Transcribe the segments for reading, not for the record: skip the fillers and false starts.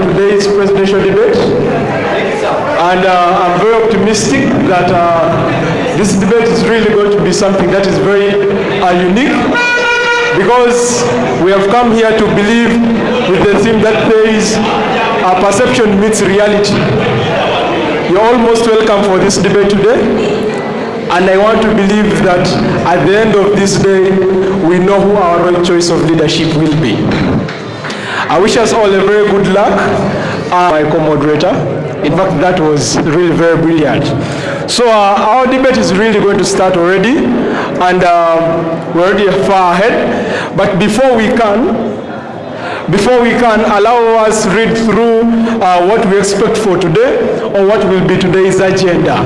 on today's presidential debate. And I'm very optimistic that this debate is really going to be something that is very unique, because we have come here to believe with the theme that says perception meets reality. You're almost welcome for this debate today, and I want to believe that at the end of this day, we know who our right choice of leadership will be. I wish us all a very good luck. My co-moderator, in fact, that was really very brilliant. So our debate is really going to start already, and we're already far ahead. But before we can, allow us to read through what we expect for today, or what will be today's agenda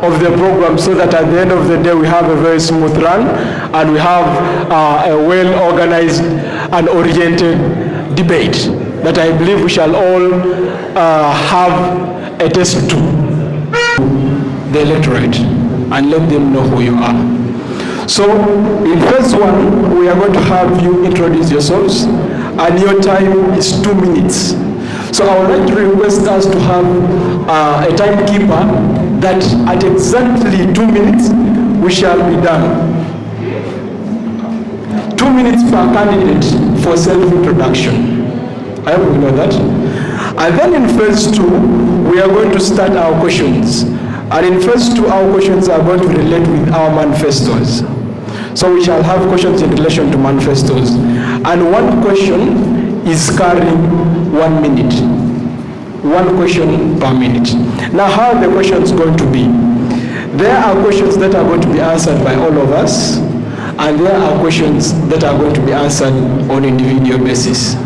of the program, so that at the end of the day we have a very smooth run, and we have a well-organized and oriented debate that I believe we shall all have a taste to the electorate and let them know who you are. So in first one, we are going to have you introduce yourselves, and your time is 2 minutes. So I would like to request us to have a timekeeper that at exactly 2 minutes we shall be done. 2 minutes per candidate for self-introduction. I hope we know that. And then in phase 2, we are going to start our questions. And in phase 2, our questions are going to relate with our manifestos. So we shall have questions in relation to manifestos. And one question is carrying 1 minute. One question per minute. Now, how are the questions going to be? There are questions that are going to be answered by all of us, and there are questions that are going to be answered on an individual basis.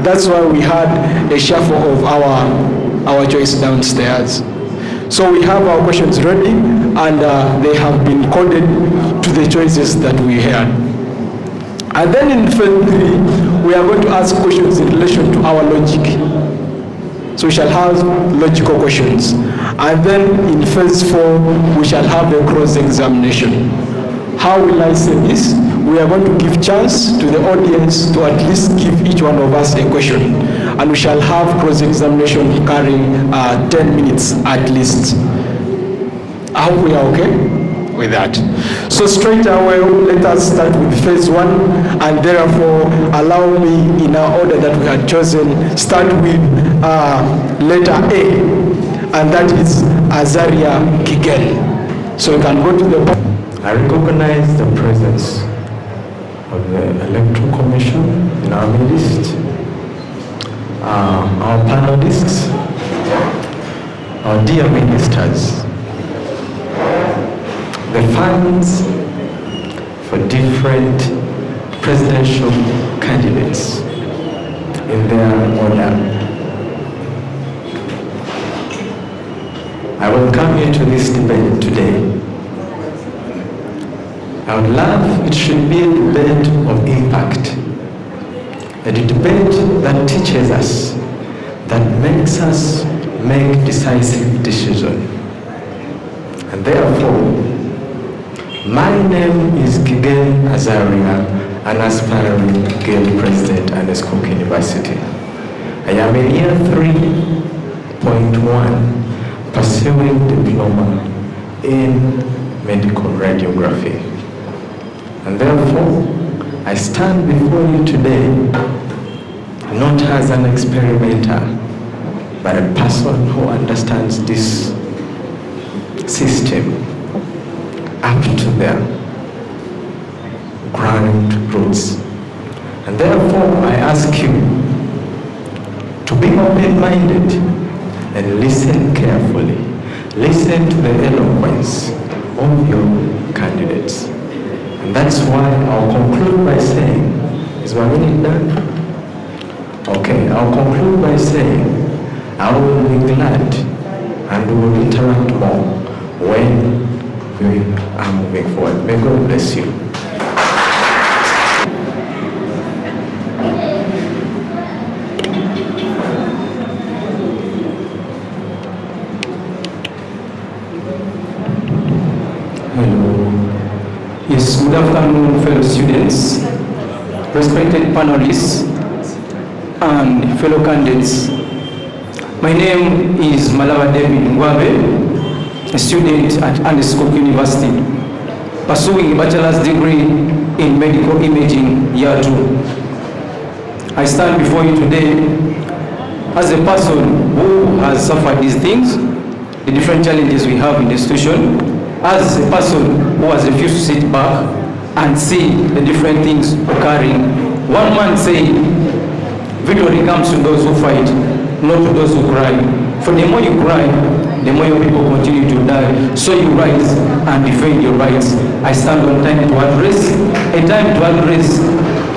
That's why we had a shuffle of our choice downstairs. So we have our questions ready, and they have been coded to the choices that we had. And then in phase 3, we are going to ask questions in relation to our logic. So we shall have logical questions. And then in phase 4, we shall have a cross-examination. How will I say this? We are going to give chance to the audience to at least give each one of us a question. And we shall have cross-examination carrying 10 minutes at least. I hope we are okay with that. So straight away, let us start with phase 1, and therefore allow me, in our order that we had chosen, start with letter A, and that is Azaria Kigel. So you can go to the... I recognize the presence of the Electoral Commission in our midst, our panelists, our dear ministers, the funds for different presidential candidates in their order. I will come into this debate today. I would love it should be a debate of impact, a debate that teaches us, that makes us make decisive decisions. And therefore, my name is Kigel Azaria, an aspiring Gale President at Ernest University. I am in year 3.1, pursuing diploma in medical radiography. And therefore, I stand before you today not as an experimenter, but a person who understands this system up to their ground roots. And therefore, I ask you to be open-minded and listen carefully. Listen to the eloquence of your candidates. And that's why I'll conclude by saying, is my minute done? Okay, I'll conclude by saying, I will be glad and we will interact more when we are moving forward. May God bless you. Yes, good afternoon, fellow students, respected panelists, and fellow candidates My name is Malava David Ngwabe, a student at Ernest University, pursuing a bachelor's degree in medical imaging year 2. I stand before you today as a person who has suffered these things, the different challenges we have in the institution, as a person who has refused to sit back and see the different things occurring. One man said, victory comes to those who fight, not to those who cry. For the more you cry, the more your people continue to die. So you rise and defend your rights. I stand on time to address, a time to address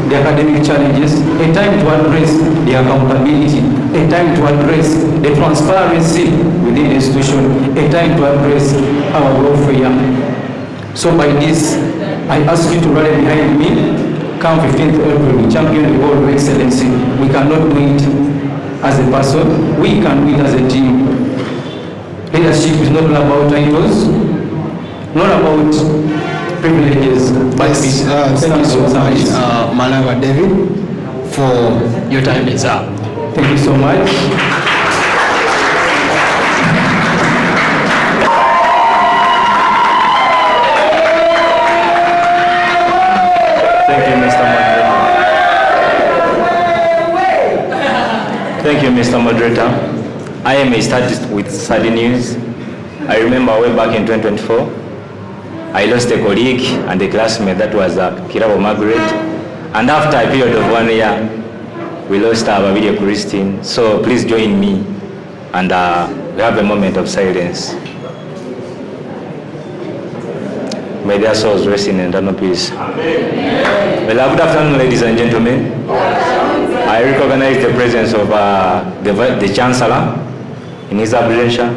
the academic challenges, a time to address the accountability, a time to address the transparency within the institution, a time to address our welfare. So by this, I ask you to rally behind me. Come 15th April, we champion the goal of excellency. We cannot do it as a person, we can do it as a team. Leadership is not all about titles, not about privileges, but Yes, thank you so much, Malava David, for your time is up. Thank you so much. Thank you, Mr. Moderator. Thank you, Mr. Moderator. I am a statist with sad news. I remember way back in 2024, I lost a colleague and a classmate, that was Kirabo Margaret. And after a period of 1 year, we lost our Babidia Christine. So please join me and we have a moment of silence. May their souls rest in eternal peace. Well, good afternoon, ladies and gentlemen. I recognize the presence of the Chancellor in his absentia,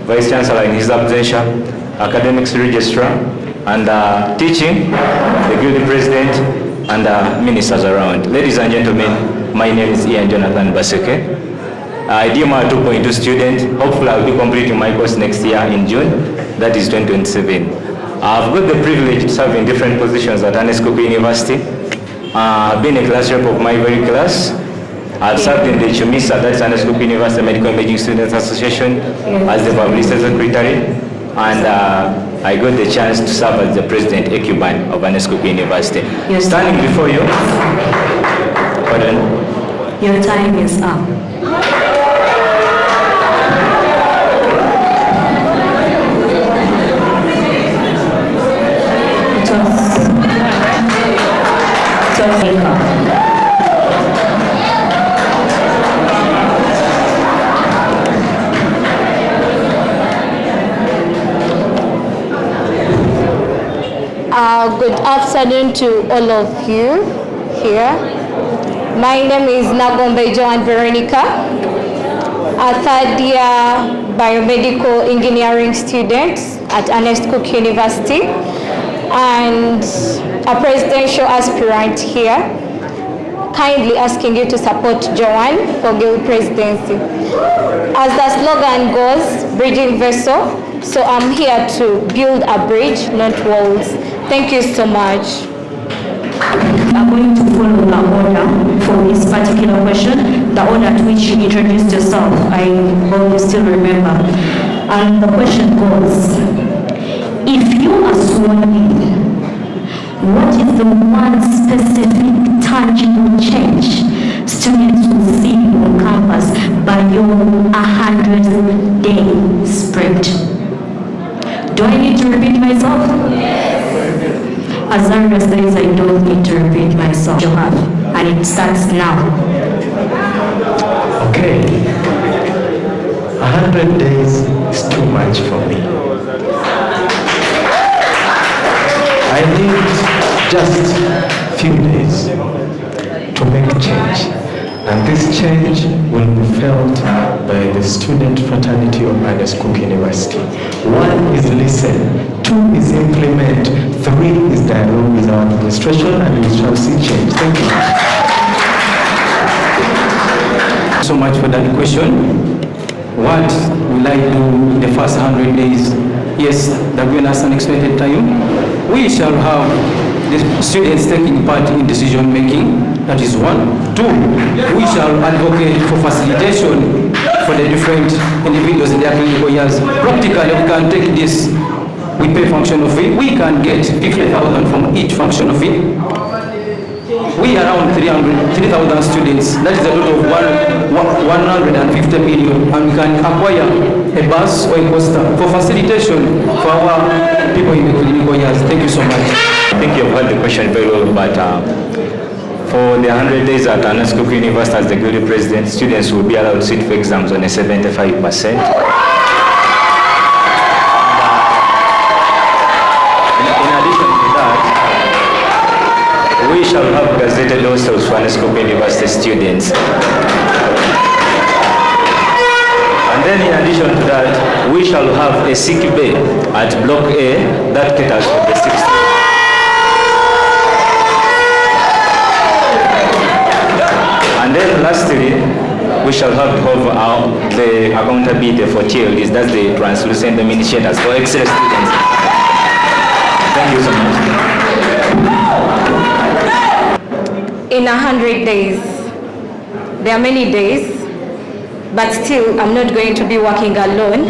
Vice Chancellor in his absentia, Academics Registrar, and teaching, the Guild President, and ministers around. Ladies and gentlemen, my name is Ian Jonathan Baseke. I am a 2.2 student. Hopefully I'll be completing my course next year in June, that is 2027. I've got the privilege to serve in different positions at Ernest University. I've been a class rep of my very class. I've served in the CHUMISA, that's Ernest University Medical Imaging Students Association, as the publicity secretary. And I got the chance to serve as the president Ecuban of Ernest University. Yes. Standing before you, pardon? Your time is up. Good afternoon to all of you here. My name is Nagombe Joan Veronica, a third-year biomedical engineering student at Ernest University, and a presidential aspirant here. Kindly asking you to support Joanne for Guild Presidency. As the slogan goes, bridging vessel, so I'm here to build a bridge, not walls. Thank you so much. I'm going to follow the order for this particular question, the order to which you introduced yourself. I hope you still remember. And the question goes, if you are sworn in, what is the one specific tangible change students will see on campus by your 100-day sprint? Do I need to repeat myself? Yes. Azaria says I don't need to repeat myself. You have, and it starts now. Okay. 100 days is too much for me. I need just a few days to make change. And this change will be felt by the student fraternity of Ernest University. 1 is listen, 2 is implement, 3 is dialogue with our administration, and we shall see change. Thank you. So much for that question. What will I do in the first 100 days? Yes, that given us an expected time. We shall have the students taking part in decision making. That is 1. 2, we shall advocate for facilitation for the different individuals in their clinical years. Practically, we can take this, we pay functional fee, we can get 50,000 from each functional fee. We around 3,000 students, that is a total of 150 million, and we can acquire a bus or a coaster for facilitation for our people in the clinical years. Thank you so much. I think you've heard the question very well, but for the 100 days at Ernest University as the Guilty President, students will be allowed to sit for exams on a 75%. We shall have gazetted hostels for Ernest University students. And then in addition to that, we shall have a sick bay at Block A that caters for the 60. And then lastly, we shall have the accountability for TLDs, that's the translucent initiators for excellent students. Thank you so much. In 100 days, there are many days, but still I'm not going to be working alone.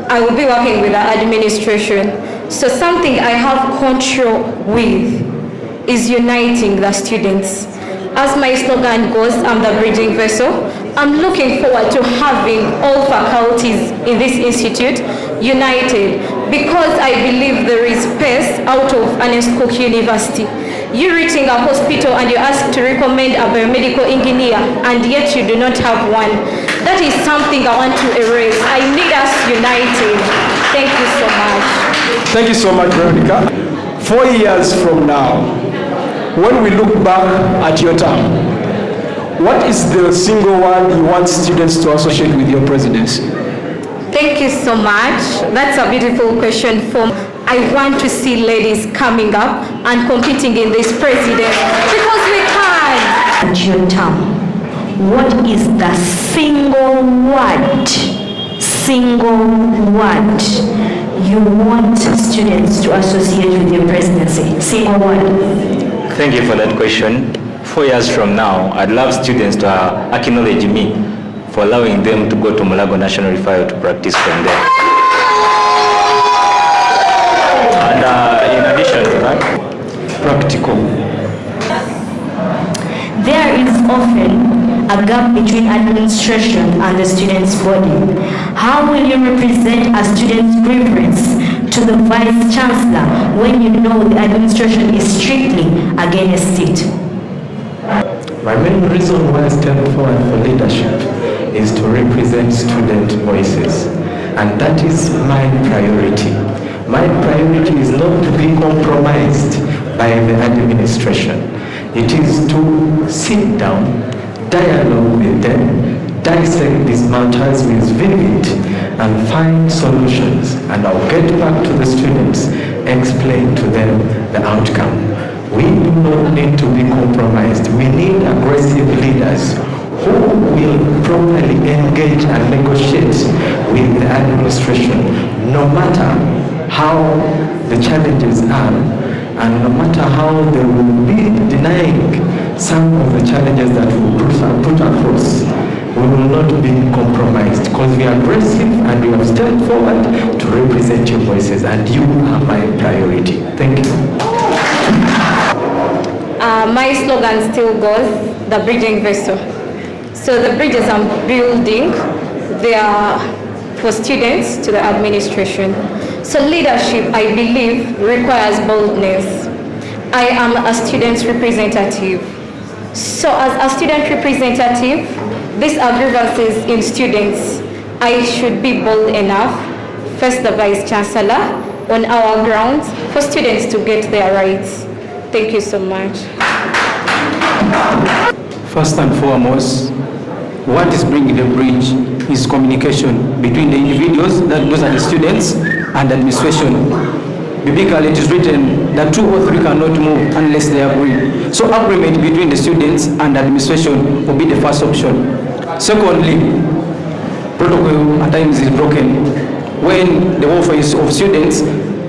I will be working with the administration. So something I have control with is uniting the students. As my slogan goes, I'm the bridging vessel. I'm looking forward to having all faculties in this institute united because I believe there is space out of Ernest University. You're reaching a hospital and you're asked to recommend a biomedical engineer and yet you do not have one. That is something I want to erase. I need us united. Thank you so much. Thank you so much, Veronica. 4 years from now, when we look back at your term, what is the single word you want students to associate with your presidency? Thank you so much. That's a beautiful question. I want to see ladies coming up and competing in this presidency because we can. At your term, what is the single word you want students to associate with your presidency? Single word. Thank you for that question. 4 years from now, I'd love students to acknowledge me for allowing them to go to Mulago National Referral to practice from there. And in addition to that, practical. There is often a gap between administration and the student's body. How will you represent a student's preference to the Vice Chancellor when you know the administration is strictly against it? My main reason why I stand forward for leadership is to represent student voices, and that is my priority. My priority is not to be compromised by the administration. It is to sit down, dialogue with them, dissect these matters with vivid and find solutions, and I'll get back to the students, explain to them the outcome. We do not need to be compromised. We need aggressive leaders who will properly engage and negotiate with the administration, no matter how the challenges are, and no matter how they will be denying some of the challenges that we put across. We will not be compromised because we are aggressive and we have stepped forward to represent your voices, and you are my priority. Thank you. My slogan still goes, the bridging vessel. So the bridges I'm building, they are for students to the administration. So leadership, I believe, requires boldness. I am a student representative. So as a student representative, these are grievances in students. I should be bold enough, face the Vice Chancellor on our grounds for students to get their rights. Thank you so much. First and foremost, what is bringing the bridge is communication between the individuals, those are the students, and administration. Biblically, it is written that 2 or 3 cannot move unless they agree. So agreement between the students and administration will be the first option. Secondly, protocol at times is broken. When the welfare of students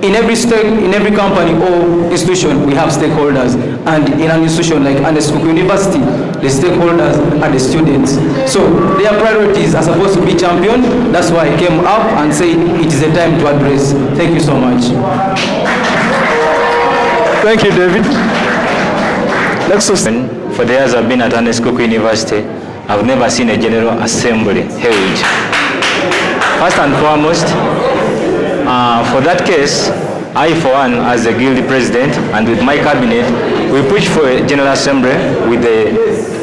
in every company or institution, we have stakeholders. And in an institution like Ernest University, the stakeholders are the students. So their priorities are supposed to be championed. That's why I came up and said it is a time to address. Thank you so much. Thank you, David. Next question. For the years I've been at Ernest University, I've never seen a General Assembly held. First and foremost, for that case, I, for one, as the guild president and with my cabinet, we push for a General Assembly with the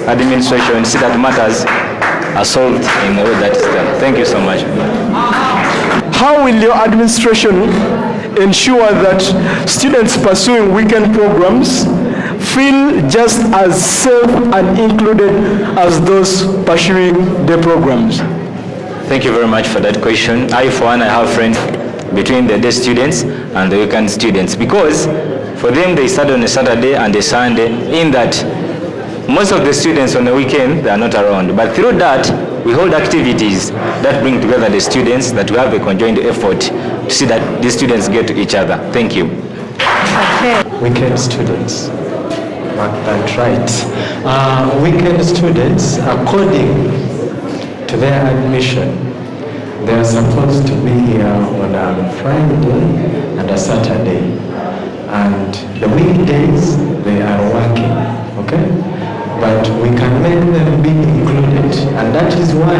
administration so that matters are solved in the way that is done. Thank you so much. How will your administration ensure that students pursuing weekend programs feel just as safe and included as those pursuing day programs? Thank you very much for that question. I, for one, I have friends between the day students and the weekend students, because for them they study on a Saturday and a Sunday, in that most of the students on the weekend they are not around. But through that, we hold activities that bring together the students, that we have a conjoined effort to see that the students get to each other. Thank you. Weekend students. Mark that right. Weekend students, according to their admission, they are supposed to be here on a Friday and a Saturday. And the weekdays, they are working, okay? But we can make them be included. And that is why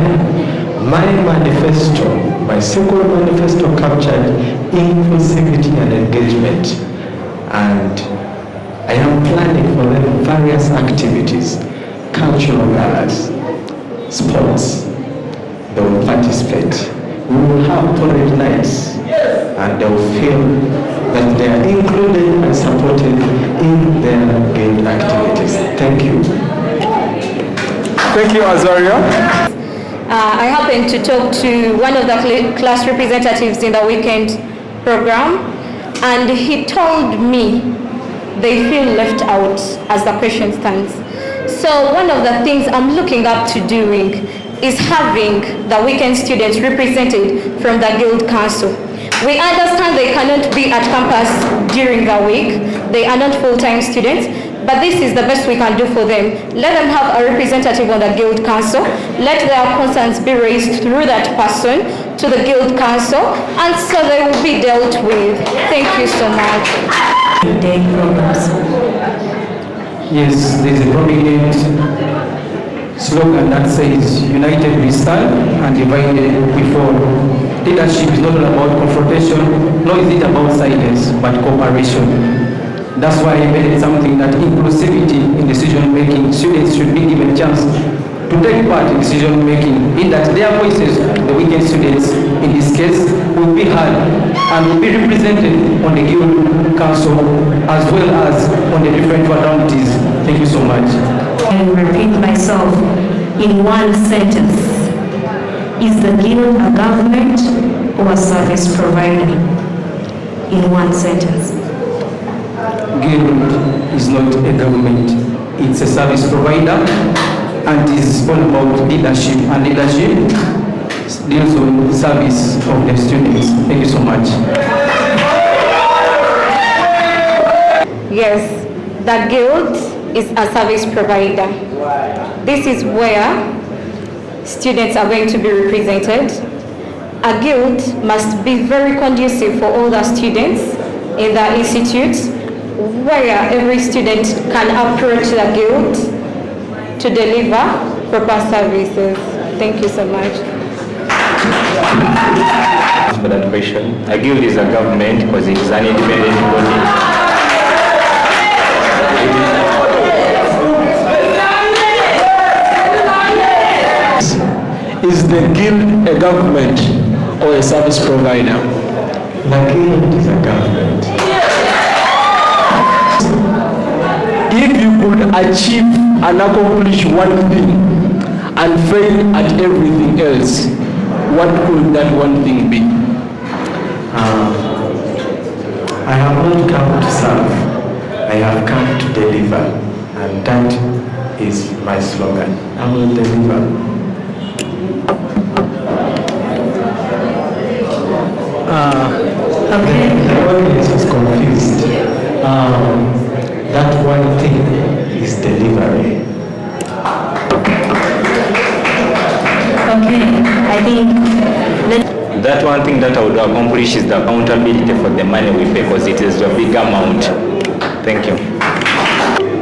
my manifesto, my single manifesto captured inclusivity and engagement. And I am planning for them various activities, cultural galas, sports. They will participate. We will have parade nights, and they will feel that they are included and supported in their guild activities. Thank you. Thank you, Azaria. I happened to talk to one of the class representatives in the weekend program, and he told me they feel left out as the question stands. So one of the things I'm looking up to doing is having the weekend students represented from the Guild Council. We understand they cannot be at campus during the week. They are not full-time students, but this is the best we can do for them. Let them have a representative on the Guild Council. Let their concerns be raised through that person to the Guild Council, and so they will be dealt with. Thank you so much. Day programs. Yes, there is a prominent slogan that says, united we stand and divided we fall. Leadership is not all about confrontation, nor is it about silence, but cooperation. That's why I made it something that inclusivity in decision making, students should be given a chance to take part in decision making, in that their voices, the weekend students in this case, will be heard and will be represented on the Guild Council as well as on the different fraternities. Thank you so much. I will repeat myself in one sentence. Is the Guild a government or a service provider? In one sentence. Guild is not a government, it's a service provider, and is all about leadership, and leadership deals with service of the students. Thank you so much. Yes, the Guild is a service provider. This is where students are going to be represented. A guild must be very conducive for all the students in the institute, where every student can approach the guild to deliver proper services. Thank you so much. For that question, a guild is a government because it is an independent body. Is the guild a government or a service provider? The guild is a government. If you could achieve and accomplish one thing and fail at everything else, what could that one thing be? I have not come to serve. I have come to deliver. And that is my slogan. I will deliver. Okay. That one thing is delivery. Okay, I think That one thing that I would accomplish is the accountability for the money we pay, because it is a big amount. Thank you.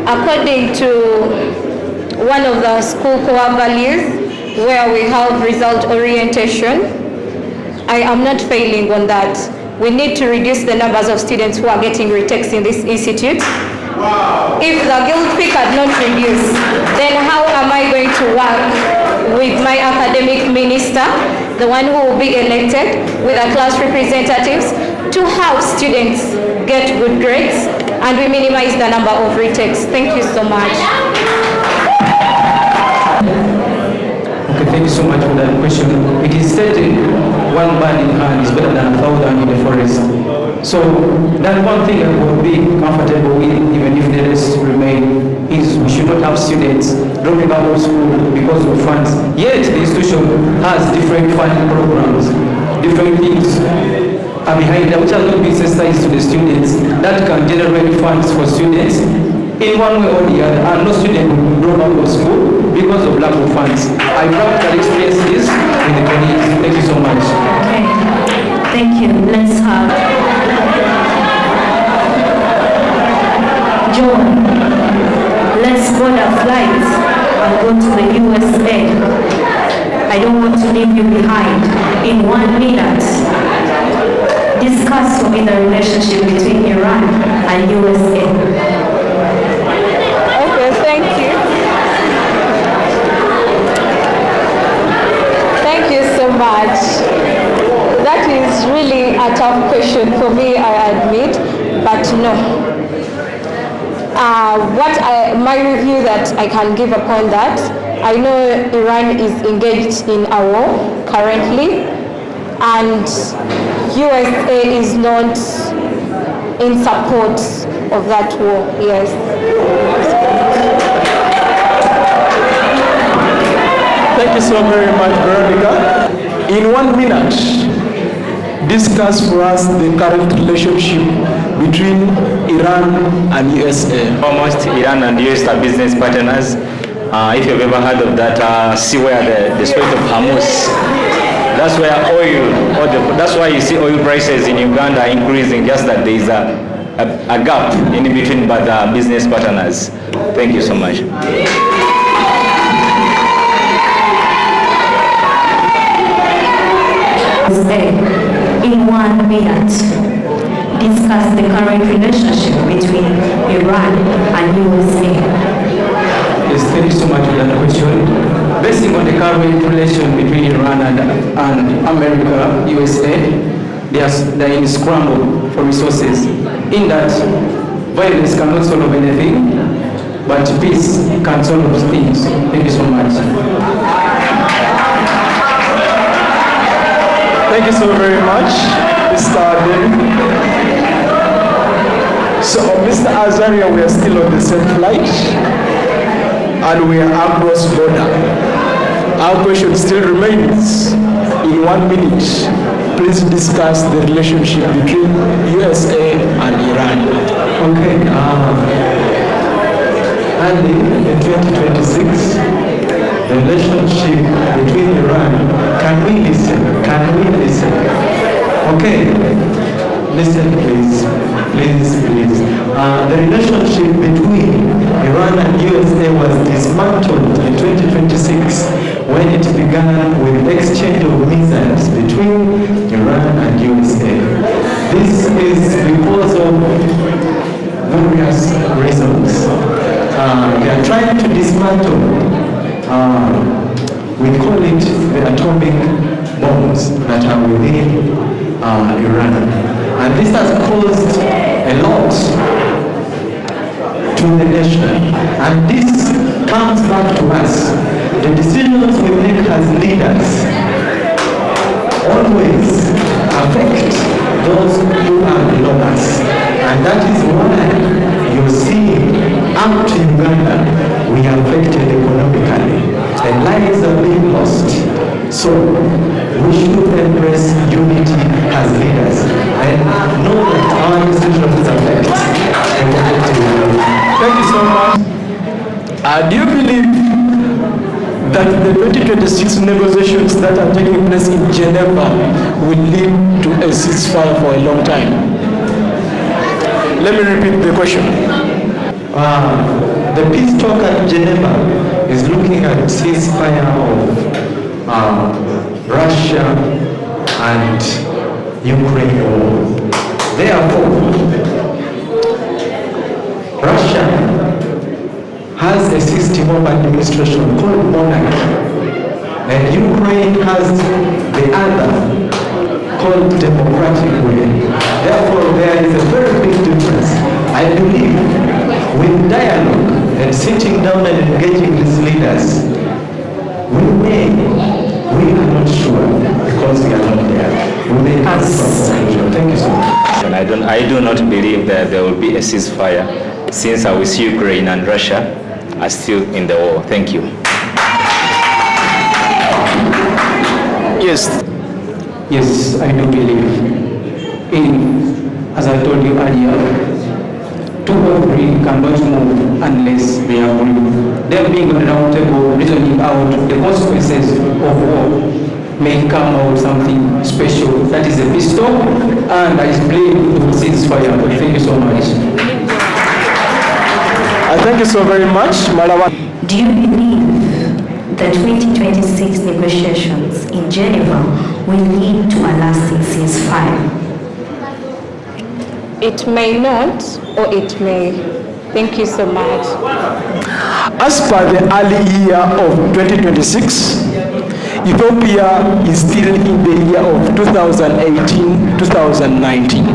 According to one of the school core values, where we have result orientation, I am not failing on that. We need to reduce the numbers of students who are getting retakes in this institute. Wow. If the guild fee cannot reduce, then how am I going to work with my academic minister, the one who will be elected, with the class representatives, to have students get good grades and we minimize the number of retakes? Thank you so much. Okay, thank you so much for that question. It is stated, one bird in hand is better than 1,000 in the forest. So that one thing I will be comfortable with, even if the rest remain, is we should not have students dropping out of school because of funds. Yet the institution has different funding programs, different things are behind them, which has not been sensitized to the students, that can generate funds for students in one way or the other, and no student will drop out of school because of lack of funds. I practically experienced this in the colleagues. Thank you so much. okay. Thank you. Let's have John. Let's board a flight and go to the USA. I don't want to leave you behind. In 1 minute, discuss for me the relationship between Iran and USA. Okay, thank you. Thank you so much. That is really a tough question for me, I admit, but no. My review that I can give upon that, I know Iran is engaged in a war currently, and USA is not in support of that war, yes. Thank you so very much, Veronica. In 1 minute, discuss for us the current relationship between Iran and USA. Almost Iran and US are business partners. If you've ever heard of that, see where the Strait of Hormuz, that's where that's why you see oil prices in Uganda are increasing, just that there is a gap in between but business partners. Thank you so much. In 1 minute, discuss the current relationship between Iran and USA. Yes, thank you so much for that question. Basing on the current relation between Iran and America, USA, they are in scramble for resources. In that, violence cannot solve anything, but peace can solve things. Thank you so much. Thank you so very much, Mr. David. So, Mr. Azaria, we are still on the same flight, and we are across border. Our question still remains. In 1 minute, please discuss the relationship between USA and Iran. Okay. Early in 2026, the relationship between Iran, can we listen? Okay, listen please. The relationship between Iran and USA was dismantled in 2026 when it began with exchange of missiles between Iran and USA. This is because of various reasons. They are trying to dismantle, we call it the atomic bombs that are within Iran. And this has caused a lot to the nation. And this comes back to us. The decisions we make as leaders always affect those who are below us. And that is why you see up to Uganda, we are affected economically. And lives are being lost. So we should embrace unity as leaders and know that our decision is affected. Thank you so much. Do you believe that the 2026 negotiations that are taking place in Geneva will lead to a ceasefire for a long time? Let me repeat the question. The peace talk at Geneva is looking at ceasefire of Russia and Ukraine war. Therefore, Russia has a system of administration called monarchy, and Ukraine has the other called democratic way. Therefore, there is a very big difference. I believe with dialogue and sitting down and engaging these leaders, we are not sure because we are not there. We may have some conclusion. Thank you so much. I do not believe that there will be a ceasefire since I will see Ukraine and Russia are still in the war. Thank you. Yes. Yes, I do believe as I told you earlier, two or three cannot move unless they agree. Them being on the round table, reasoning out the consequences of war may come out something special. That is a peace talk, and I blame the ceasefire. Thank you so much. Thank you so very much, Malawa. Do you believe the 2026 negotiations in Geneva will lead to a lasting ceasefire? It may not, or it may. Thank you so much. As per the early year of 2026, Ethiopia is still in the year of 2018-2019,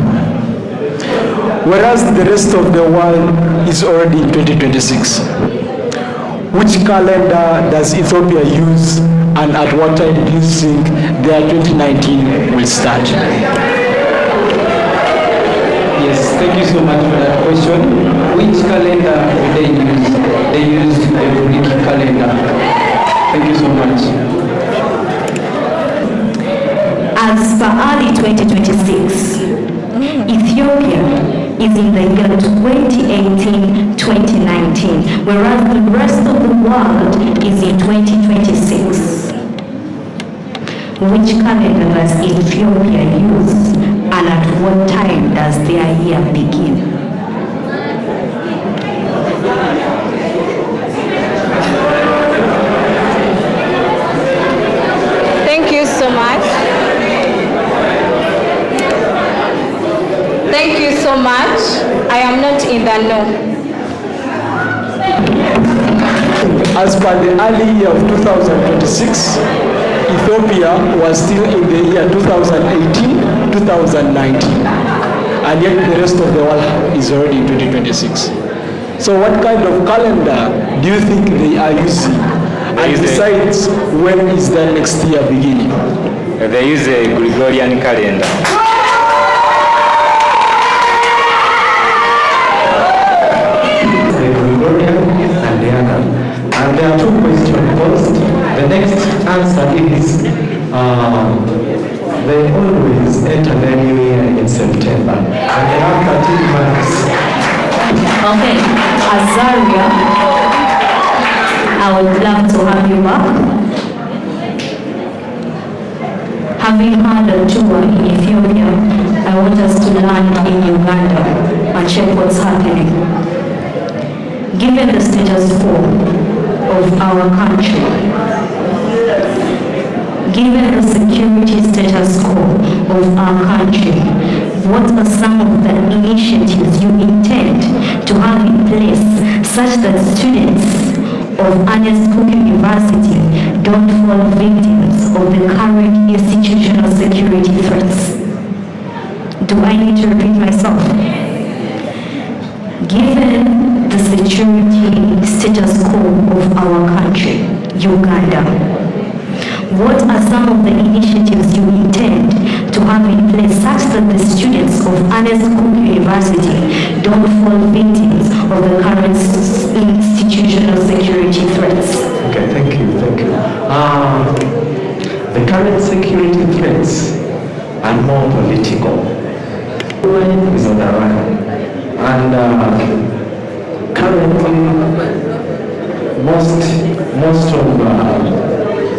whereas the rest of the world is already in 2026. Which calendar does Ethiopia use, and at what time do you think their 2019 will start? Yes, thank you so much for that question. Which calendar do they use? They use the Greek calendar. Thank you so much. As per early 2026, Ethiopia is in the year 2018-2019, whereas the rest of the world is in 2026. Which calendar does Ethiopia use, and at what time does their year begin? Thank you so much. Thank you so much. I am not in the know. As per the early year of 2026, Ethiopia was still in the year 2018-2019, and yet the rest of the world is already in 2026. So what kind of calendar do you think they are using, and decides when is the next year beginning? They use a Gregorian calendar. And there are two questions posed. The next answer is they always enter the new year in September, and they have 13 months. Okay, Azaria, I would love to have you back. Having had a tour in Ethiopia, I want us to land in Uganda and check what's happening. Given the status quo of our country, given the security status quo of our country, what are some of the initiatives you intend to have in place such that students of Ernest University don't fall victims of the current institutional security threats? Do I need to repeat myself? Given the security status quo of our country, Uganda, what are some of the initiatives you intend to have in place such that the students of Ernest University don't fall victims of the current institutional security threats? Okay, thank you. The current security threats are more political. is on the run. And currently, most of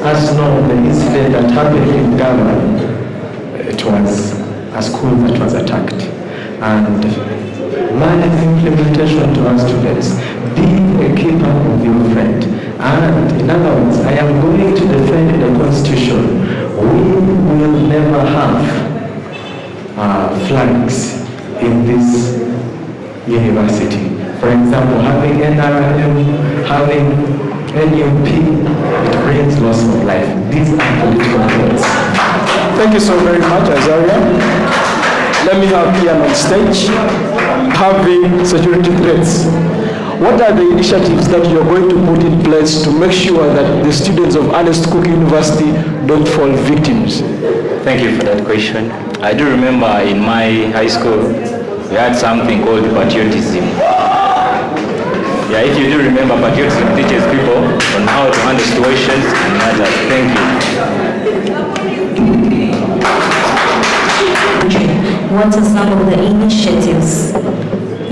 us know the incident that happened in Ghana. It was a school that was attacked. And my implementation to our students, be a keeper of your friend. And in other words, I am going to defend the Constitution. We will never have flags in this university. For example, having NRM, having NUP, it brings loss of life. These are political threats. Thank you so very much, Azaria. Let me have Ian on stage. Having security threats, what are the initiatives that you're going to put in place to make sure that the students of Ernest Cook University don't fall victims? Thank you for that question. I do remember in my high school, we had something called patriotism. Yeah, if you do remember, patriotism teaches people on how to handle situations and matters. Thank you. What are some of the initiatives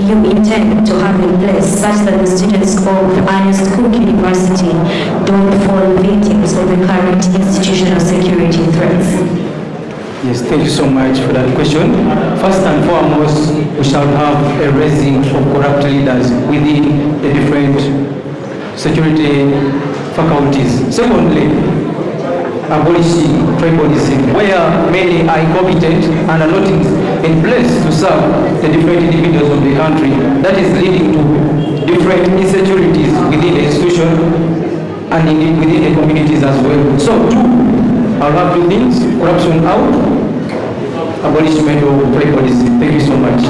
you intend to have in place such that the students of Ernest Cook University don't fall victims of the current institutional security threats? Yes, thank you so much for that question. First and foremost, we shall have a raising of corrupt leaders within the different security faculties. Secondly, abolishing tribalism, where many are incompetent and are not in place to serve the different individuals of the country. That is leading to different insecurities within the institution and within the communities as well. So, I'll have two things: corruption out, abolishment of tribalism. Thank you so much.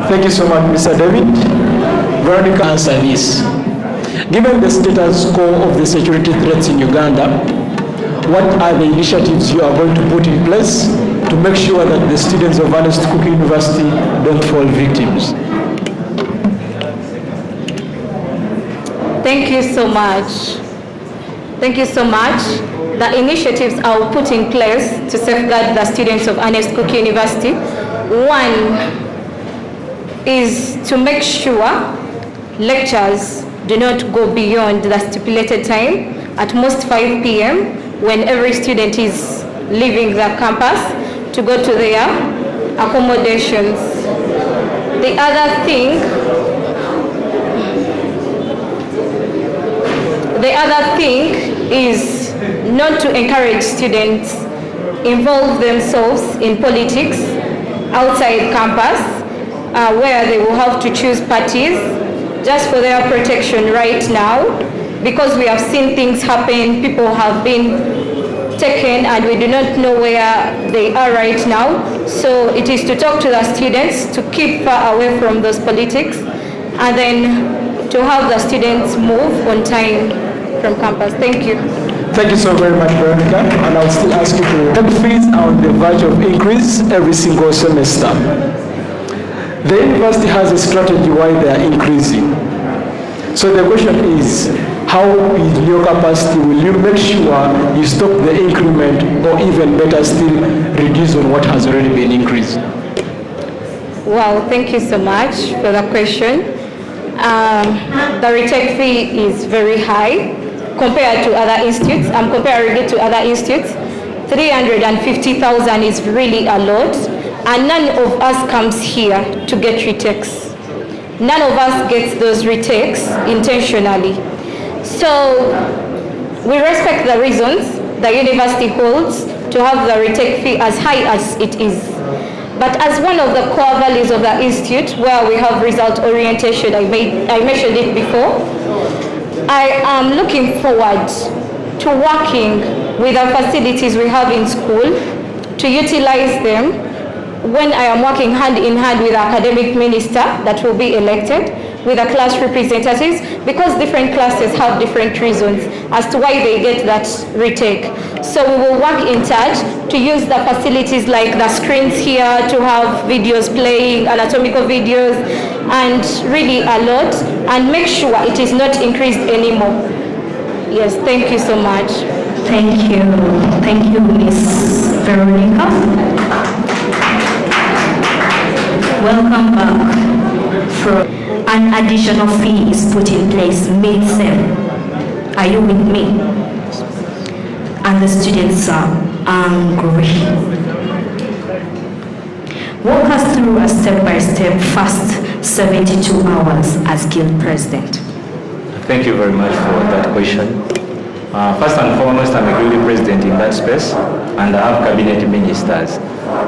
Thank you so much, Mr. David. Veronica, answer this. Given the status quo of the security threats in Uganda, what are the initiatives you are going to put in place to make sure that the students of Ernest Cook University don't fall victims? Thank you so much. Thank you so much. The initiatives I will put in place to safeguard the students of Ernest Cook University. One is to make sure lectures do not go beyond the stipulated time, at most 5 p.m. when every student is leaving the campus to go to their accommodations. The other thing is not to encourage students involve themselves in politics outside campus, where they will have to choose parties just for their protection right now, because we have seen things happen. People have been taken and we do not know where they are right now. So it is to talk to the students to keep far away from those politics, and then to have the students move on time from campus. Thank you. Thank you so very much, Veronica. And I'll still ask you to help fees are on the verge of increase every single semester. The university has a strategy why they are increasing. So the question is, how in your capacity will you make sure you stop the increment, or even better still, reduce on what has already been increased? Wow, thank you so much for the question. The retake fee is very high compared to other institutes. I'm comparing it to other institutes. 350,000 is really a lot, and none of us comes here to get retakes. None of us gets those retakes intentionally. So we respect the reasons the university holds to have the retake fee as high as it is. But as one of the core values of the institute, where we have result orientation, I mentioned it before, I am looking forward to working with the facilities we have in school to utilize them when I am working hand in hand with the academic minister that will be elected, with the class representatives, because different classes have different reasons as to why they get that retake. So we will work in touch to use the facilities like the screens here to have videos playing, anatomical videos, and really a lot, and make sure it is not increased anymore. Yes, thank you so much. Thank you. Thank you, Ms. Veronica. welcome back from an additional fee is put in place mid-sem. Are you with me? And the students are angry. Walk us through a step-by-step first 72 hours as guild president. Thank you very much for that question. First and foremost, I'm a guild president in that space, and I have cabinet ministers.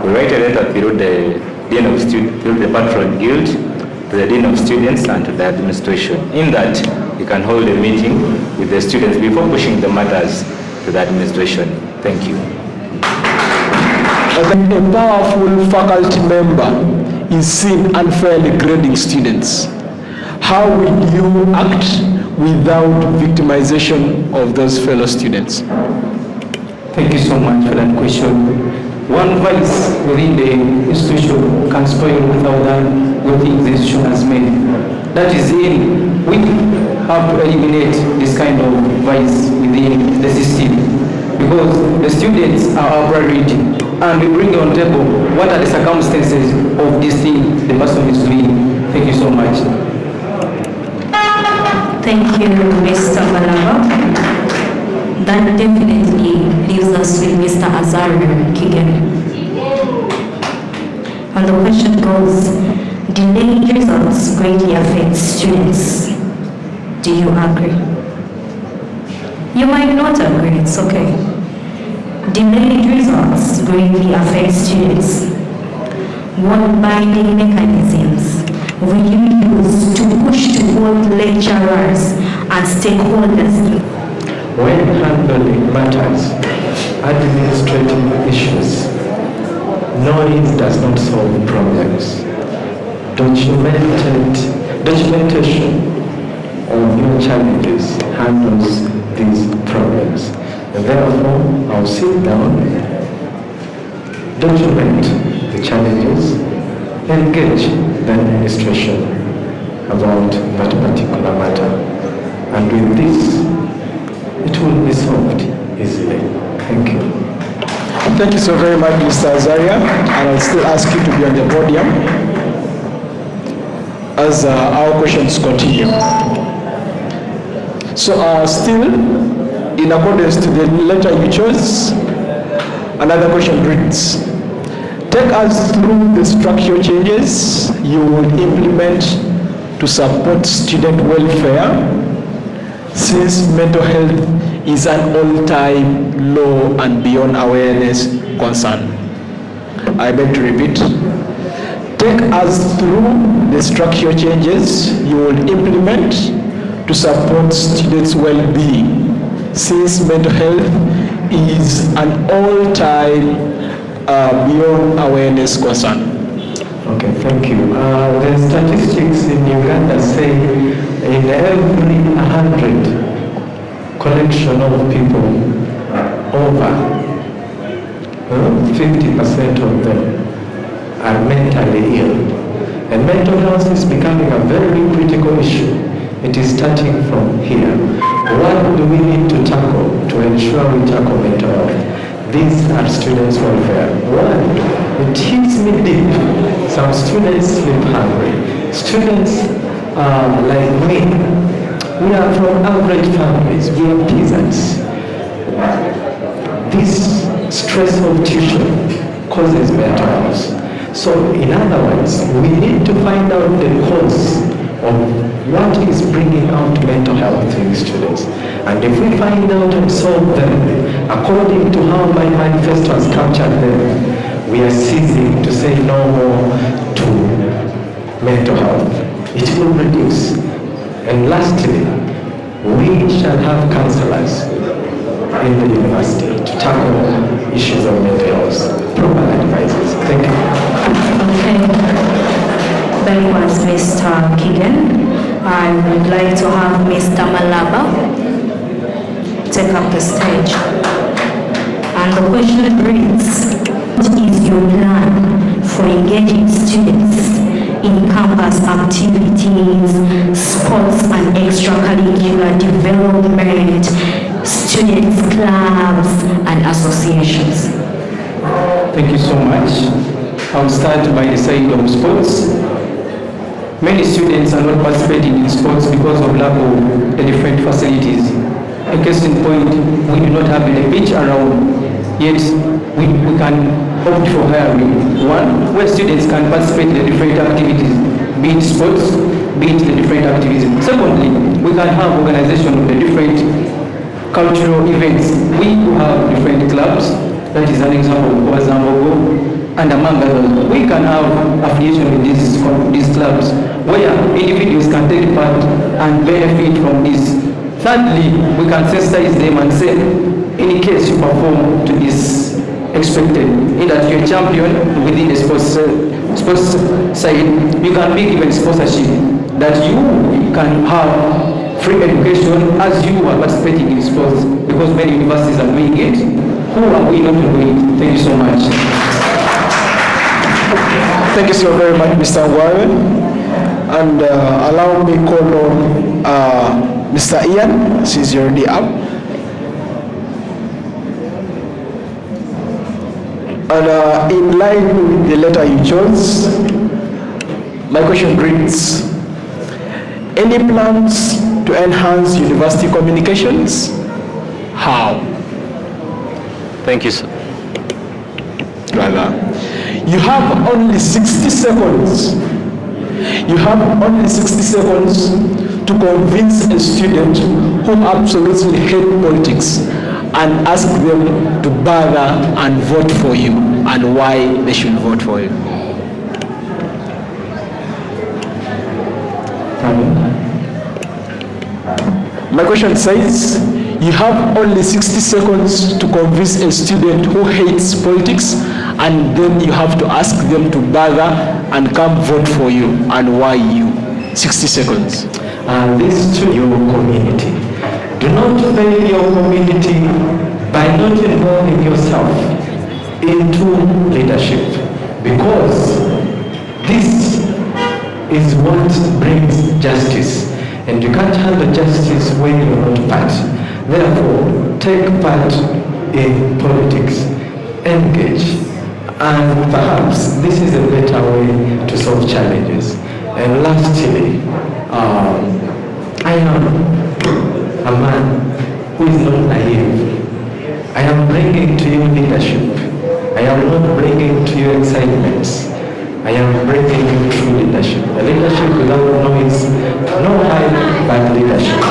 We write a letter through the dean of through the patron guild, to the dean of students, and to the administration. In that, you can hold a meeting with the students before pushing the matters to the administration. Thank you. As a powerful faculty member is seen unfairly grading students, how will you act without victimization of those fellow students? Thank you so much for that question. One vice within the institution can spoil without that good things the institution has made. That is in, we have to eliminate this kind of vice within the system, because the students are our priority, and we bring on table what are the circumstances of this thing the person is doing. Thank you so much. Thank you, Mr. Malaba. That definitely leaves us with Mr. Azaria Kigen. And the question goes, delayed results greatly affect students. Do you agree? You might not agree, it's okay. Delayed results greatly affect students. What binding mechanisms will you use to push toward lecturers and stakeholders? When handling matters, administrative issues, noise does not solve problems. Documentation of your challenges handles these problems. And therefore, I'll sit down, document the challenges, engage the administration about that particular matter. And with this, it will be solved easily. Thank you. Thank you so very much, Mr. Azaria, and I'll still ask you to be on the podium as our questions continue. So still, in accordance to the letter you chose, another question reads, take us through the structural changes you will implement to support student welfare, since mental health is an all-time low and beyond awareness concern. I beg to repeat. Take us through the structural changes you will implement to support students' well-being, since mental health is an all-time beyond awareness concern. Okay, thank you. The statistics in Uganda say in every 100 collection of people, over 50% of them are mentally ill. And mental health is becoming a very critical issue. It is starting from here. What do we need to tackle to ensure we tackle mental health? These are students' welfare. One, it hits me deep. Some students sleep hungry. Students like me, we are from average families. We are peasants. This stress of tuition causes mental health. So in other words, we need to find out the cause of what is bringing out mental health in students. And if we find out and solve them, according to how my manifesto has captured them, we are ceasing to say no more to mental health. It will reduce. And lastly, we shall have counselors in the university to tackle issues of mental health. Proper advisors. Thank you. Okay. That was Mr. Kigen. I would like to have Mr. Malaba take up the stage. And the question reads, what is your plan for engaging students in campus activities, sports and extracurricular development, students' clubs and associations? Thank you so much. I'll start by the side of sports. Many students are not participating in sports because of lack of the different facilities. A case in point, we do not have a pitch around, yet we can opt for hiring one where students can participate in the different activities, be it sports, be it the different activities. Secondly, we can have organization of the different cultural events. We have different clubs, that is an example of Zambogo, and among others. We can have affiliation with these clubs where individuals can take part and benefit from this. Thirdly, we can sensitize them and say, in case you perform to this expected, in that you're a champion within the sports side, you can be given sponsorship, that you can have free education as you are participating in sports, because many universities are doing it. Who are we not to do it? Thank you so much. Thank you so very much, Mr. Ngware. And allow me to call on Mr. Ian, since you're already up. And in line with the letter you chose, my question reads, any plans to enhance university communications? How? Thank you, sir. Brother, you have only 60 seconds. You have only 60 seconds to convince a student who absolutely hate politics and ask them to bother and vote for you and why they should vote for you. My question says, you have only 60 seconds to convince a student who hates politics, and then you have to ask them to bother and come vote for you and why you. 60 seconds. This to your community. Do not fail your community by not involving yourself into leadership, because this is what brings justice, and you can't handle justice when you're not part. Therefore, take part in politics, engage, and perhaps this is a better way to solve challenges. And lastly, I am a man who is not naive. I am bringing to you leadership. I am not bringing to you excitements. I am bringing you true leadership. A leadership without noise, no hype, but leadership.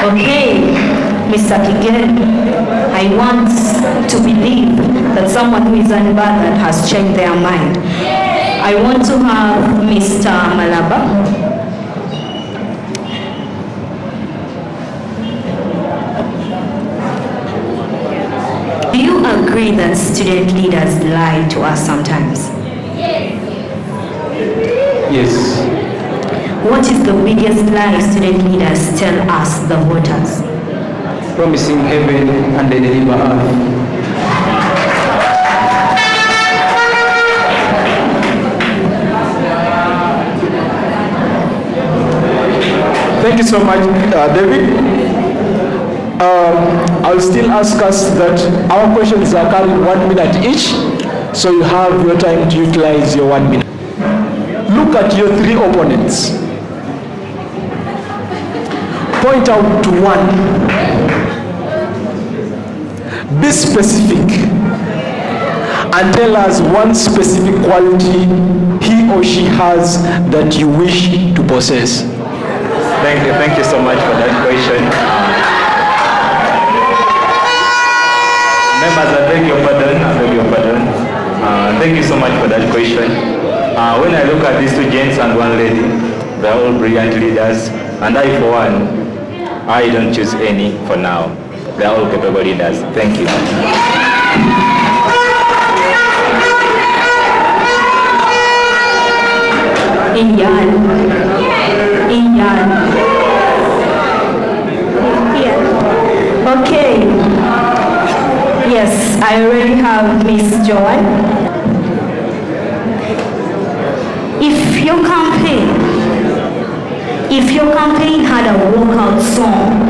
Okay, Mr. Kigeli, I want to believe that someone who is unbothered has changed their mind. I want to have Mr. Malaba. Do you agree that student leaders lie to us sometimes? Yes. What is the biggest lie student leaders tell us, the voters? Promising heaven and they deliver earth. Thank you so much, David. I'll still ask us that our questions are carried 1 minute each, so you have your time to utilize your 1 minute. Look at your three opponents. Point out to one. Be specific and tell us one specific quality he or she has that you wish to possess. Thank you so much for that question. Members, I beg your pardon. Thank you so much for that question. When I look at these two gents and one lady, they're all brilliant leaders, and I, for one, I don't choose any for now. They're all capable leaders. Thank you. Indian. Okay. Yes, I already have Miss Joy. If your campaign had a walkout song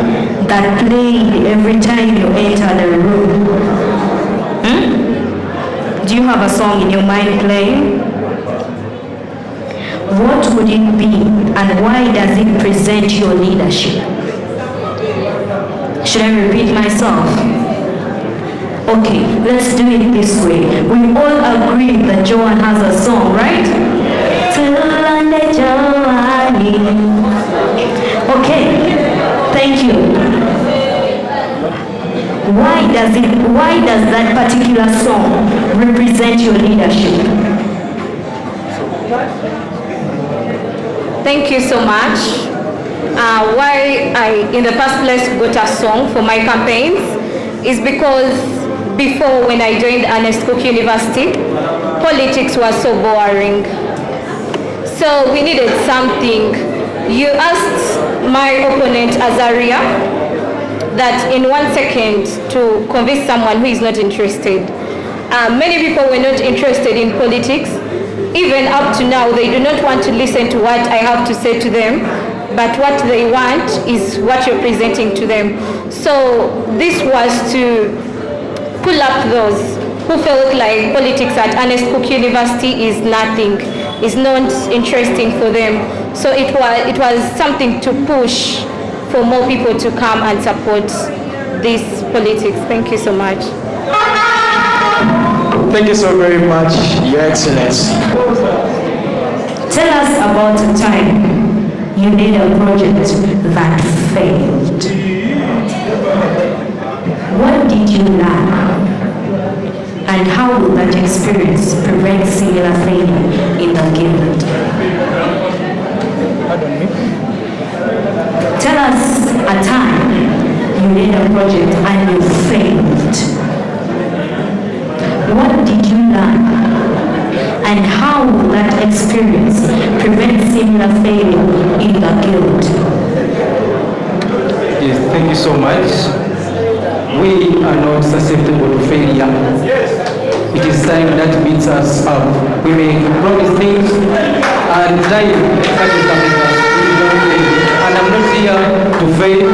that played every time you enter the room, have a song in your mind playing? What would it be and why does it present your leadership? Should I repeat myself? Okay, let's do it this way. We all agree that Joanne has a song, right? Okay, thank you. Why does that particular song represent your leadership? Thank you so much. Why I, in the first place, got a song for my campaigns is because before, when I joined Ernest University, politics was so boring. So we needed something. You asked my opponent, Azaria, that in 1 second to convince someone who is not interested. Many people were not interested in politics. Even up to now, they do not want to listen to what I have to say to them, but what they want is what you're presenting to them. So this was to pull up those who felt like politics at Ernest University is nothing, is not interesting for them. So it was something to push for more people to come and support this politics. Thank you so much. Thank you so very much, Your Excellency. Tell us about a time you did a project that failed. What did you learn? And how will that experience prevent similar failure in the guild? Tell us a time you did a project and you failed. What did you learn? And how will that experience prevent similar failure in the guild? Yes, thank you so much. We are not susceptible to failure. It is time that beats us up. We may promise things and time catches up with us. And I'm not here to fail,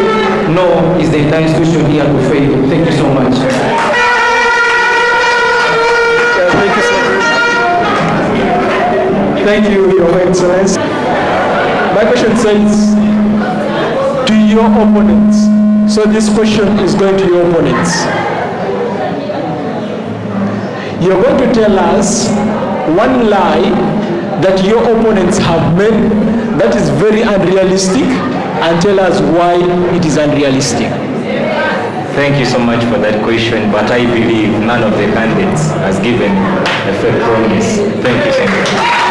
nor is the entire institution here to fail. Thank you so much. Thank you, Your Excellency. My question says, to your opponents. So this question is going to your opponents. You're going to tell us one lie that your opponents have made that is very unrealistic and tell us why it is unrealistic. Thank you so much for that question, but I believe none of the candidates has given a fake promise. Thank you so much.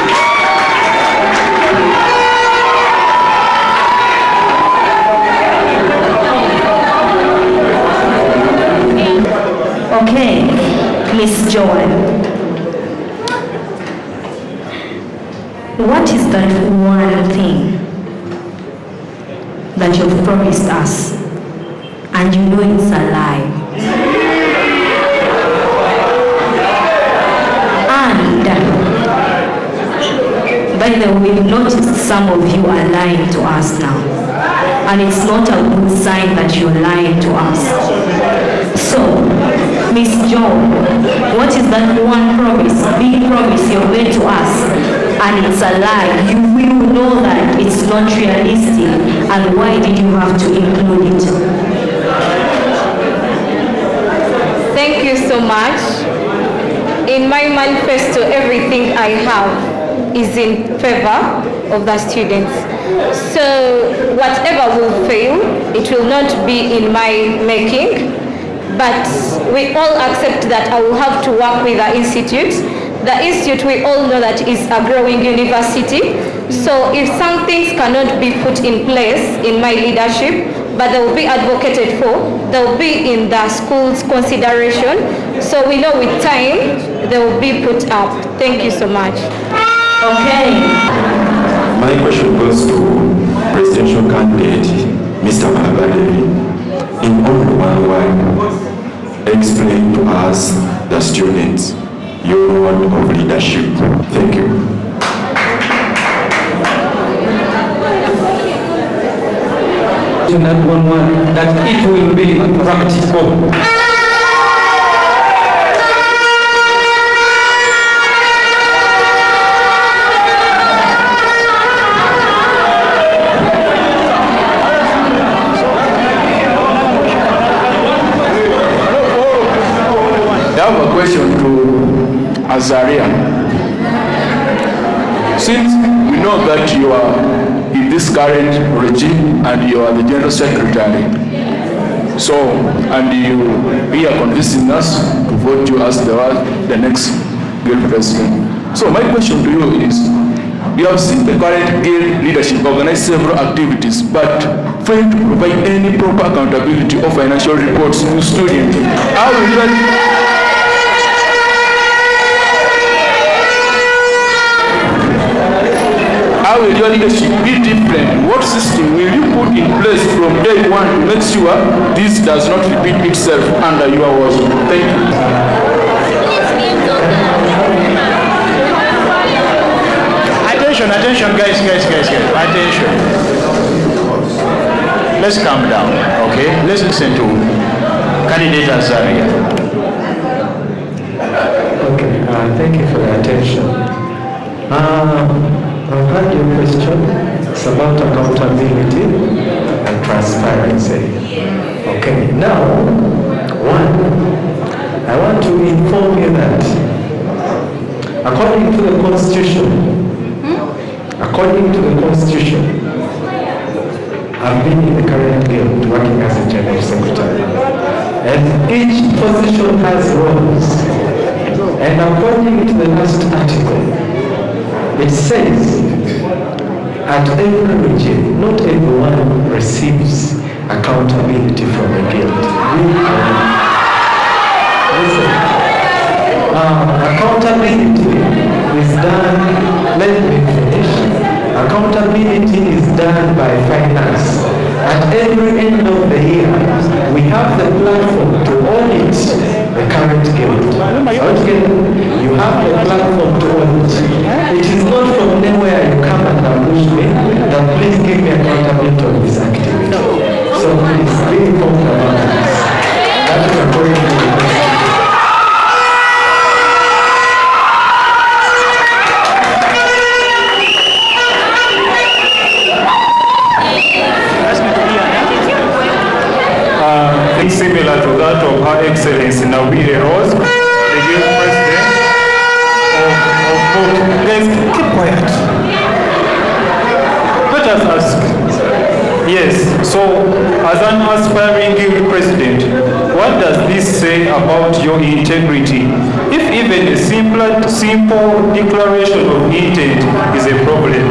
Okay, Miss Joanne. What is that one thing that you've promised us and you know it's a lie? And by the way, we've noticed some of you are lying to us now. And it's not a good sign that you're lying to us. So, Miss Joan, what is that one promise, big promise you've made to us, and it's a lie? You will know that it's not realistic, and why did you have to include it? Thank you so much. In my manifesto, everything I have is in favor of the students. So whatever will fail, it will not be in my making. But we all accept that I will have to work with the institute. The institute, we all know that is a growing university. So if some things cannot be put in place in my leadership, but they will be advocated for, they will be in the school's consideration. So we know with time, they will be put up. Thank you so much. Okay. My question goes to presidential candidate, Mr. Malabadevi. In only one word, explain to us, the students, your role of leadership. Thank you. That one word, that it will be practical. have a question to Azaria. Since we know that you are in this current regime and you are the General Secretary, so, and you are convincing us to vote you as the next Guild President. So my question to you is, you have seen the current Guild leadership organize several activities, but fail to provide any proper accountability of financial reports to students. How will your leadership be different? What system will you put in place from day one to make sure this does not repeat itself under your watch? Thank you. Attention, guys, attention. Let's calm down, okay? Let's listen to candidate Azaria. Okay, thank you for the attention. I've heard your question. It's about accountability and transparency. Okay, now, I want to inform you that according to the Constitution, I've been in the current guild working as a General Secretary. And each position has roles. And according to the last article, it says, at every regime, not everyone receives accountability from the guild. Listen, accountability is done, let me finish. Accountability is done by finance. At every end of the year, we have the platform to audit the current guild. You have the platform to audit. It is not from nowhere you come and ambush me that please give me accountability on this activity. So please be informed about this. That is according to the Constitution. Similar to that of Her Excellency Nawire Rose, the Guild President of both. Guys, keep quiet. Let us ask. Yes, so as an aspiring Guild President, what does this say about your integrity? If even a simple declaration of intent is a problem.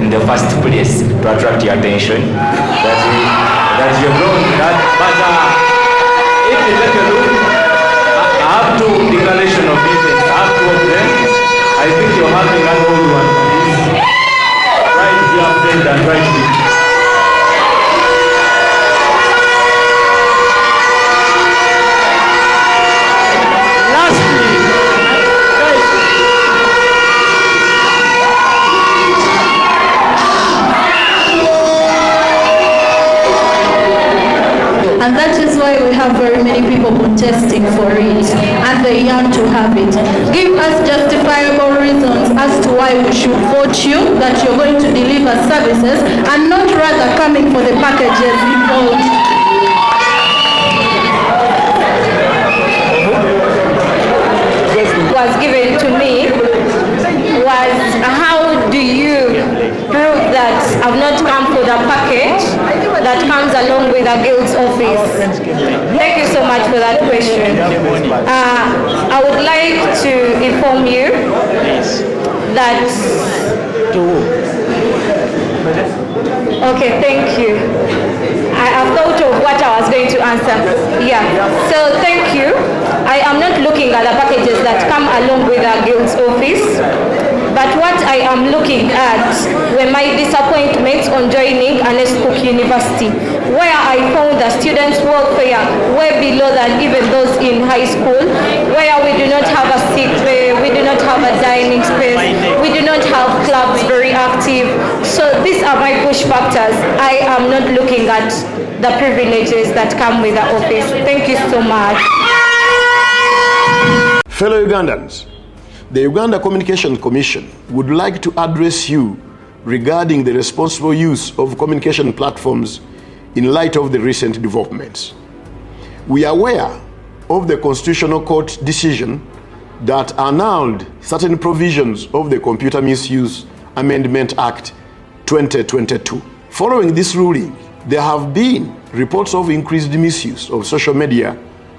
In the first place, to attract your attention, that you're wrong, but if you take a look, I have two declaration of intent, I have two of them. I think you're having an old one. Right here, friend, and right here. And that is why we have very many people protesting for it, and they yearn to have it. Give us justifiable reasons as to why we should vote you, that you're going to deliver services, and not rather coming for the packages involved. Was given to me was, how do you prove that I've not come for the package that comes along with a guild's office? Thank you so much for that question. I would like to inform you that... Okay, thank you. I've thought of what I was going to answer. Yeah, so thank you. I am not looking at the packages that come along with our guild's office, but what I am looking at were my disappointments on joining Ernest University, where I found the students' welfare way below than even those in high school, where we do not have a sick bay, we do not have a dining space, we do not have clubs very active. So these are my push factors. I am not looking at the privileges that come with the office. Thank you so much. Fellow Ugandans, the Uganda Communication Commission would like to address you regarding the responsible use of communication platforms in light of the recent developments. We are aware of the Constitutional Court decision that annulled certain provisions of the Computer Misuse Amendment Act 2022. Following this ruling, there have been reports of increased misuse of social media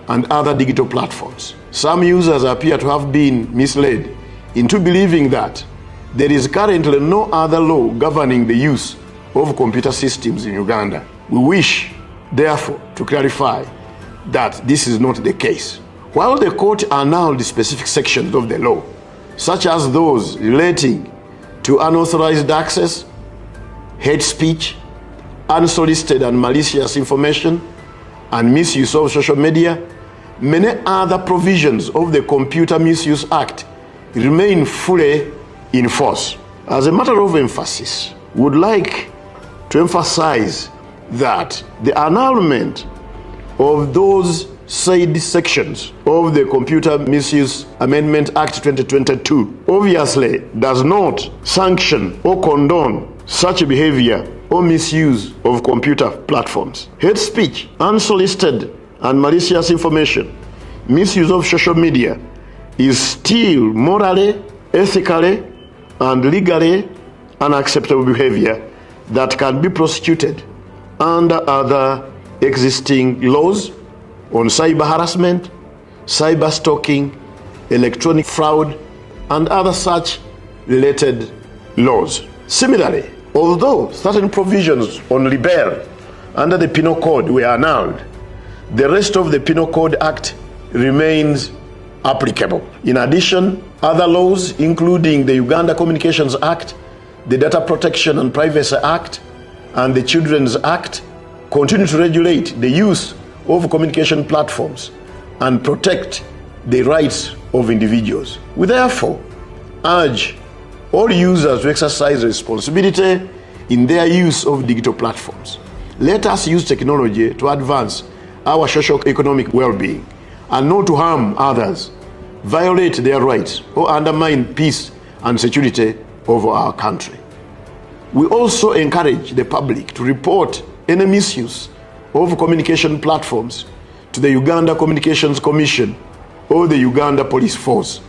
and other digital platforms. Some users appear to have been misled into believing that there is currently no other law governing the use of computer systems in Uganda. We wish, therefore, to clarify that this is not the case. While the court annulled specific sections of the law, such as those relating to unauthorized access, hate speech, unsolicited and malicious information, and misuse of social media, many other provisions of the Computer Misuse Act remain fully in force. As a matter of emphasis, we would like to emphasize that the annulment of those said sections of the Computer Misuse Amendment Act 2022 obviously does not sanction or condone such behavior or misuse of computer platforms. Hate speech, unsolicited and malicious information, misuse of social media is still morally, ethically, and legally unacceptable behavior that can be prosecuted under other existing laws on cyber harassment, cyber stalking, electronic fraud, and other such related laws. Similarly, although certain provisions on libel under the Penal Code were annulled, the rest of the Penal Code Act remains applicable. In addition, other laws, including the Uganda Communications Act, the Data Protection and Privacy Act, and the Children's Act, continue to regulate the use of communication platforms and protect the rights of individuals. We therefore urge all users to exercise responsibility in their use of digital platforms. Let us use technology to advance our socio-economic well-being and not to harm others, violate their rights, or undermine peace and security of our country. We also encourage the public to report any misuse of communication platforms to the Uganda Communications Commission or the Uganda Police Force.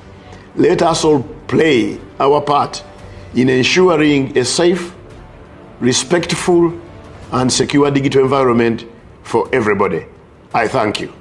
Let us all play our part in ensuring a safe, respectful, and secure digital environment for everybody. I thank you.